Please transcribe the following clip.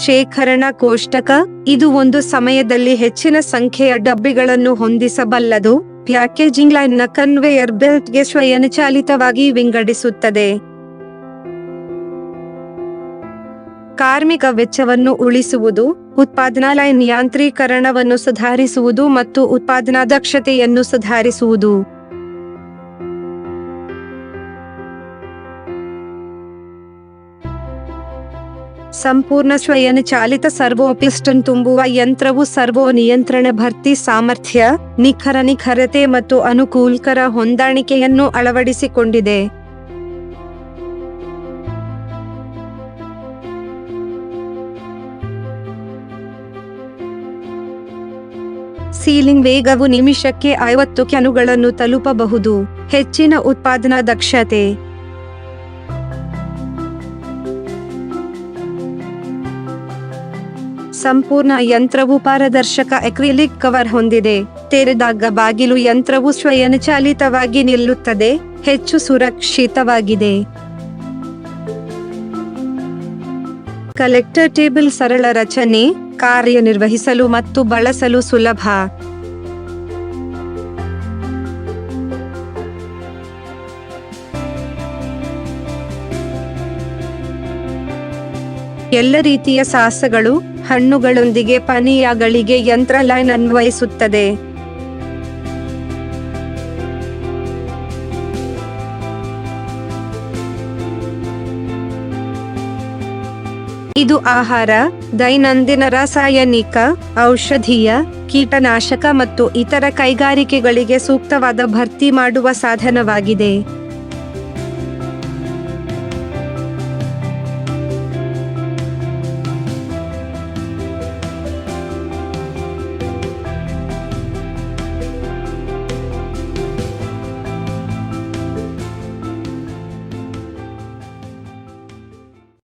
ಶೇಖರಣಾ ಕೋಷ್ಟಕ ಇದು ಒಂದು ಸಮಯದಲ್ಲಿ ಹೆಚ್ಚಿನ ಸಂಖ್ಯೆಯ ಡಬ್ಬಿಗಳನ್ನು ಹೊಂದಿಸಬಲ್ಲದು. ಪ್ಯಾಕೇಜಿಂಗ್ ಲೈನ್ ನ ಕನ್ವೇಯರ್ ಬೆಲ್ಟ್ಗೆ ಸ್ವಯಂಚಾಲಿತವಾಗಿ ವಿಂಗಡಿಸುತ್ತದೆ. ಕಾರ್ಮಿಕ ವೆಚ್ಚವನ್ನು ಉಳಿಸುವುದು, ಉತ್ಪಾದನಾ ಲೈನ್ ಯಾಂತ್ರೀಕರಣವನ್ನು ಸುಧಾರಿಸುವುದು ಮತ್ತು ಉತ್ಪಾದನಾ ದಕ್ಷತೆಯನ್ನು ಸುಧಾರಿಸುವುದು. ಸಂಪೂರ್ಣ ಸ್ವಯಂಚಾಲಿತ ಸರ್ವೋ ಪಿಸ್ಟನ್ ತುಂಬುವ ಯಂತ್ರವು ಸರ್ವೋ ನಿಯಂತ್ರಣ ಭರ್ತಿ ಸಾಮರ್ಥ್ಯ, ನಿಖರತೆ ಮತ್ತು ಅನುಕೂಲಕರ ಹೊಂದಾಣಿಕೆಯನ್ನು ಅಳವಡಿಸಿಕೊಂಡಿದೆ. ಸೀಲಿಂಗ್ ವೇಗವು ನಿಮಿಷಕ್ಕೆ 50 ಕ್ಯಾನುಗಳನ್ನು ತಲುಪಬಹುದು. ಹೆಚ್ಚಿನ ಉತ್ಪಾದನಾ ದಕ್ಷತೆ. ಸಂಪೂರ್ಣ ಯಂತ್ರವು ಪಾರದರ್ಶಕ ಅಕ್ರಿಲಿಕ್ ಕವರ್ ಹೊಂದಿದೆ. ತೆರೆದಾಗ ಬಾಗಿಲು ಯಂತ್ರವು ಸ್ವಯಂಚಾಲಿತವಾಗಿ ನಿಲ್ಲುತ್ತದೆ. ಹೆಚ್ಚು ಸುರಕ್ಷಿತವಾಗಿದೆ. ಕಲೆಕ್ಟರ್ ಟೇಬಲ್ ಸರಳ ರಚನೆ, ಕಾರ್ಯನಿರ್ವಹಿಸಲು ಮತ್ತು ಬಳಸಲು ಸುಲಭ. ಎಲ್ಲ ರೀತಿಯ ಸಾಸಗಳು, ಹಣ್ಣುಗಳೊಂದಿಗೆ ಪಾನೀಯಗಳಿಗೆ ಯಂತ್ರ ಲೈನ್ ಅನ್ವಯಿಸುತ್ತದೆ. ಇದು ಆಹಾರ, ದೈನಂದಿನ ರಾಸಾಯನಿಕ, ಔಷಧೀಯ, ಕೀಟನಾಶಕ ಮತ್ತು ಇತರ ಕೈಗಾರಿಕೆಗಳಿಗೆ ಸೂಕ್ತವಾದ ಭರ್ತಿ ಮಾಡುವ ಸಾಧನವಾಗಿದೆ.